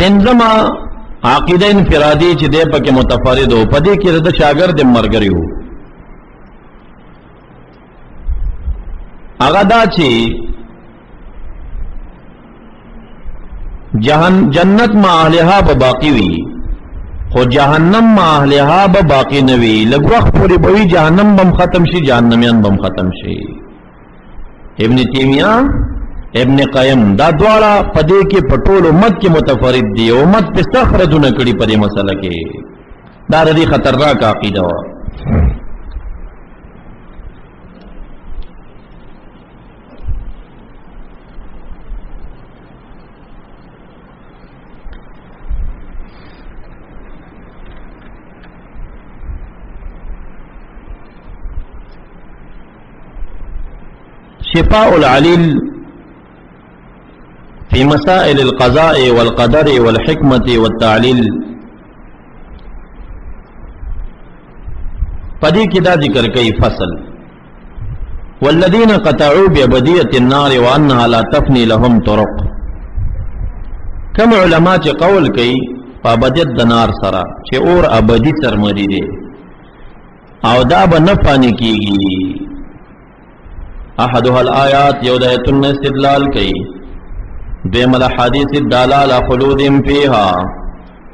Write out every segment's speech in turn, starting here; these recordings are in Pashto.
پنځما عقیده انفرادی چې دې پکې متفرد او پدې کې د شاګرد مرګري وو هغه دا چې جنت ما اهلها به باقی وي خو جهنم ما اهلها به باقی نه وي لږ وخت پورې به وي جهنم بم ختم شي جهنميان بم ختم شي ابن تیمیہ ابن قیم دا دواړه پدې کې پټول امت کې متفرد دي امت په استخرجونه کړي په دې مسله کې دا ردی خطرناک عقیده و شفاء العليل في مسائل القضاء والقدر والحكمة والتعليل پدې کې دا ذکر کوي فصل والذين قطعوا بأبدية النار وأنها لا تفني لهم طرق كم علماء چې قول کوي په ابدیت د نار سره چې اور ابدي سرمدي دي او دا به نه فانی کیږي احدها الآیات یو د آیتونو استدلال کوي دویم الاحادیث الدالالة خلودهم فیها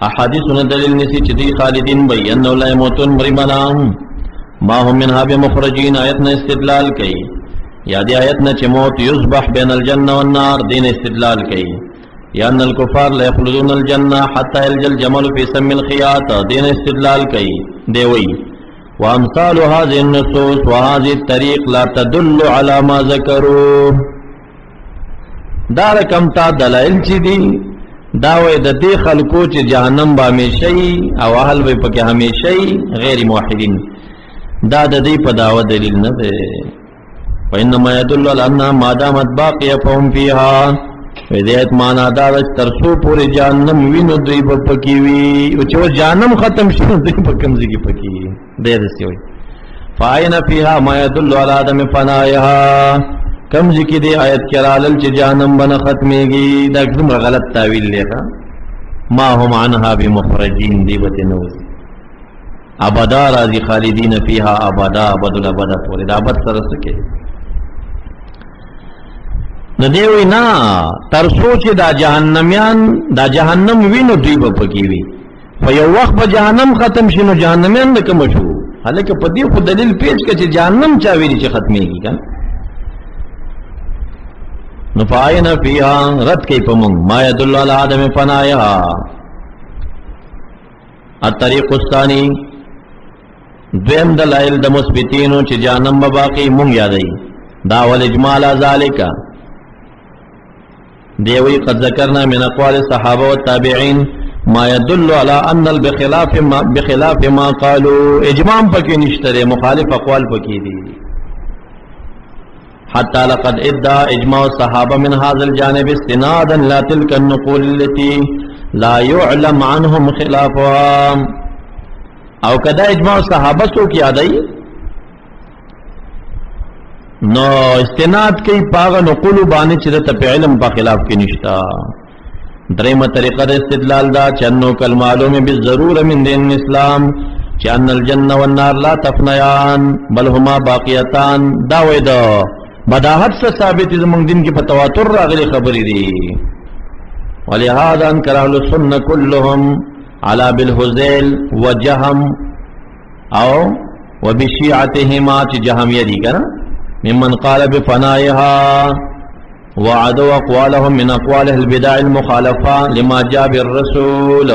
احادیثونه دلیل نسی چې دی خالدین بی انه لا یموتون مرمناهم ما هم منها بمخرجین آیتنا استدلال کوي یا دی آیتنا چې موت یصبح بین الجنه والنار دین استدلال کوي یا ان الكفار لا يخلدون الجنه حتى يلج الجمل في سم الخياط دین استدلال کوي دی وی وامثال هذه النصوص وهذه الطريق لا تدل على ما ذكروا دا رقم تا دلائل چی دی داوی د دې خلکو چې جهنم به همیشه او اهل به پکې همیشه غیر موحدین دا د دې په داوا دلیل نه دی وانما يدل على ان ما دامت باقيه فهم فيها هدایت معنا دا ترسو پورې جهنم وینو دوی په پکې وي او چې جهنم ختم شي دوی په کوم ځای کې پکې دی دسي وي فاین فيها ما يدل على عدم فنائها کم ذکر دی آیت کرالل چې جهنم بنا ختميږي دا کوم غلط تعویل لري ما هم عنها بمخرجین دی وته نو ابدا راضی خالدین فیها ابدا ابد الابد پورې دا ابد سره سکے ندیوی نا تر سوچ دا جهنميان دا جهنم وینو دی په پکی وی په یو وخت به جهنم ختم شینو جهنميان د کوم شو هلکه په دې خو دلیل پیش کړي چې جهنم چا ویلی چې ختميږي کنه نفعنا فيها رد كي پمون ما يدل على عدم فنائها الطريق الثاني دویم دلائل د مثبتینو چې جهنم باقی مونږ یادای دا ول اجمال ذالک دیوی قد ذکرنا من اقوال الصحابه والتابعين ما يدل على ان بخلاف ما قالوا اجمام پکې نشته مخالف اقوال پکې دي حتى لقد ادعى اجماع الصحابه من هذا الجانب استنادا لا تلك النقول التي لا يعلم عنهم خلافها او کدا اجماع صحابه سو کی ادای نو استناد کوي پاغه نقول باندې چې د علم په خلاف کې نشتا دریمه طریقه د استدلال دا چنو کل معلوم بالضروره من دین الاسلام چې ان الجنه والنار لا تفنيان بل هما باقیتان دا وې دا بداحت سے ثابت زمونږ دین کې په تواتر راغلي خبرې دي ولهذا انكر اهل السنه كلهم على بالهذيل وجهم او وبشيعتهما جهميه دي کنه ممن قال بفنائها وعدوا اقوالهم من اقوال البدع المخالفه لما جاء بالرسول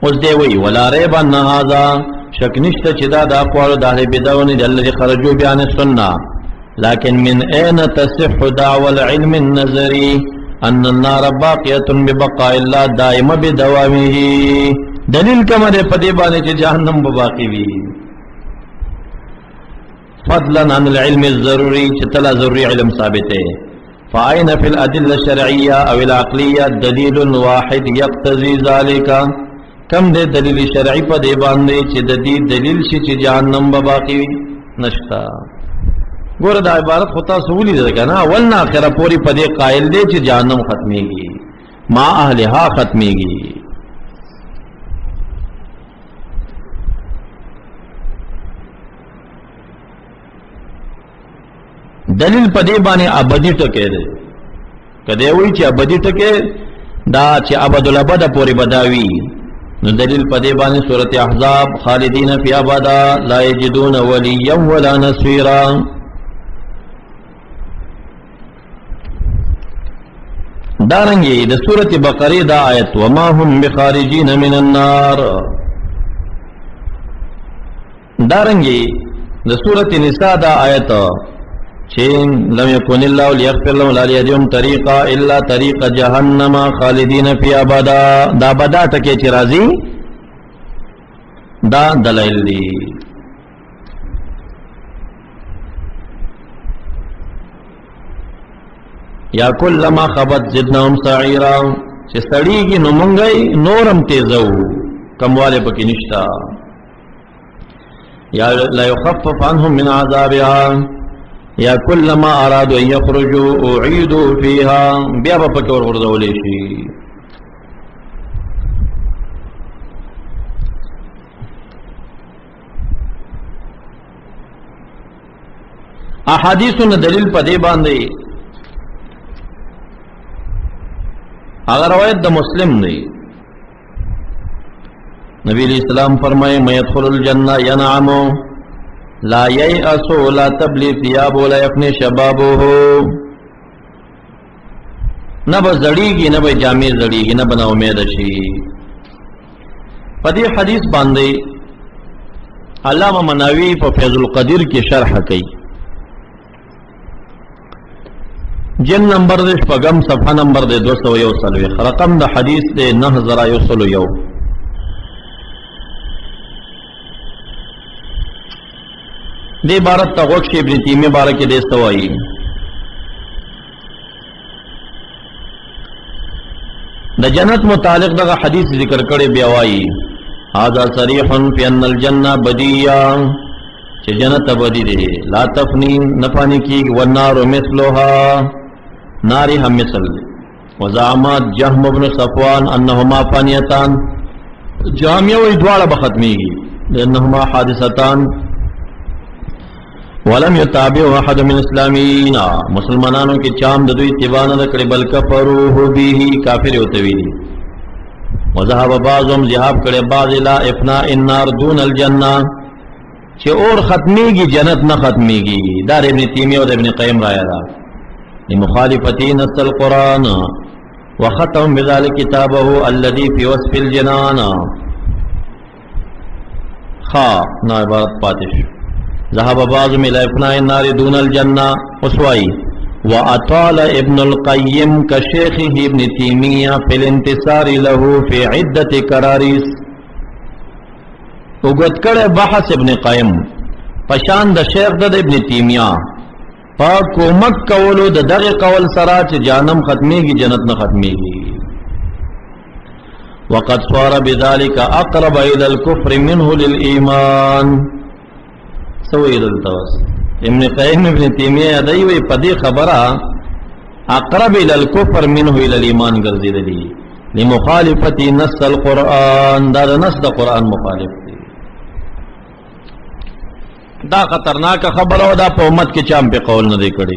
اوس دی وی ولا ريب ان هذا شک نشته چې دا د اقوال د اهل بدعون دي الذي خرجوا بیان السنه لكن من اين تصح دعوى العلم النظري ان النار باقيه ببقاء الله دائما بدوامه دلیل کومه ده په دې باندې چې جهنم به باقی وي فضلا عن العلم الضروري چې تلا ضروري علم ثابت ہے فاين في الادله الشرعيه او العقليه دليل واحد يقتضي ذلك کم دے دلیل شرعی پا دے باندے چی دا دی دلیل شی چی جہنم با باقی نشتا ګوره دا عبارت خو تاسو ولیدل که نه اول نه اخره پورې په دې قایل دی چې جهنم ختمیږي ما اهلها ختمیږي. دلیل په دې باندې ابدي ټکی دی کدی وی چې ابدي ټکی دا چې ابد الابد پورې بداوی نو دلیل په دې باندې سورۃ احزاب خالدین فی ابدا لا یجدون ولیا ولا نصيرا. دارنګي د سورۃ بقره دا آیت وما هم بخارجین من النار. دارنګي د سورۃ نساء دا آیت چین لم یکن اللہ لیغفر لهم لا لیهدیهم طریقا الا طریق جہنم خالدین فی ابدا. دا بدا ٹکے چی راضی دا دلائل دی. یا کلما خبت زدناهم سعیرا چی سڑیگی نو منگئی نورم تیزو کموالے پکی نشتا. یا لا یخفف عنهم من عذابها یا کلما ارادو ان یخرجو اعیدو فیها بیا با پکی ورغردولی شی. احادیثن دلیل پا دے باندے اگر روایت دا مسلم دی نبی علیہ السلام فرمائے میں يدخل الجنہ ینعمو لا ییأسو لا تبلی ثیابو لا یفنی شبابو. نبا زڑیگی نبا جامع زڑیگی نبا نا امید شی. پدی حدیث باندے علامہ مناوی پا فیض القدیر کی شرح کی جن نمبر دے شپگم صفحہ نمبر دے 201 رقم دا حدیث دے 9101. دے عبارت تا غوک شی ابن تیمیہ بارک دے استوائی دا جنت متعلق دا حدیث ذکر کرے بیاوائی هذا صریح فی ان الجنہ بدیہ چھ جنت بدی دے لا تفنی نفانی کی والنار مثلها ناری ہم مثل. وزعمات جہم بن صفوان انہما فانیتان جامعہ و ادوار بختمی گی لانہما حادثتان ولم یتابعو احد من اسلامین مسلمانانوں کی چام ددو اتبانا دکڑی بل کفروه بیہی کافر ہوتویلی. وذهب بعضهم ذهاب کرے بعض الى افناء النار دون الجنہ چھے اور ختمی گی جنت نہ ختمی گی. دار ابن تیمیہ اور ابن قیم رائے دا لمخالفتی نص القرآن وختم بذلك کتابه الذي في وصف الجنان. خا نا عبارت پاتش ذهب بعضهم الى افناء النار دون الجنہ اسوائی. وأطال ابن القیم كشيخه ابن تیمیہ في الانتصار له في عدة کراریس. اگت کڑے بحث ابن قیم پشان دا شیخ دا ابن تیمیہ پا کومک کولو دا دغی قول سرا چھ جانم ختمی گی جنت نہ ختمی گی. وقد صار بذلك اقرب الى الكفر منه للایمان. سوئی دلتوس ابن قیم ابن تیمیہ دیوی پدی خبرہ اقرب الى الكفر منه الى الایمان گرزی دی لمخالفتی نص القرآن دا نص دا قرآن مخالف دی. دا خطرناک خبر ہو دا پا امت کے چام پہ قول نہ دے کڑی.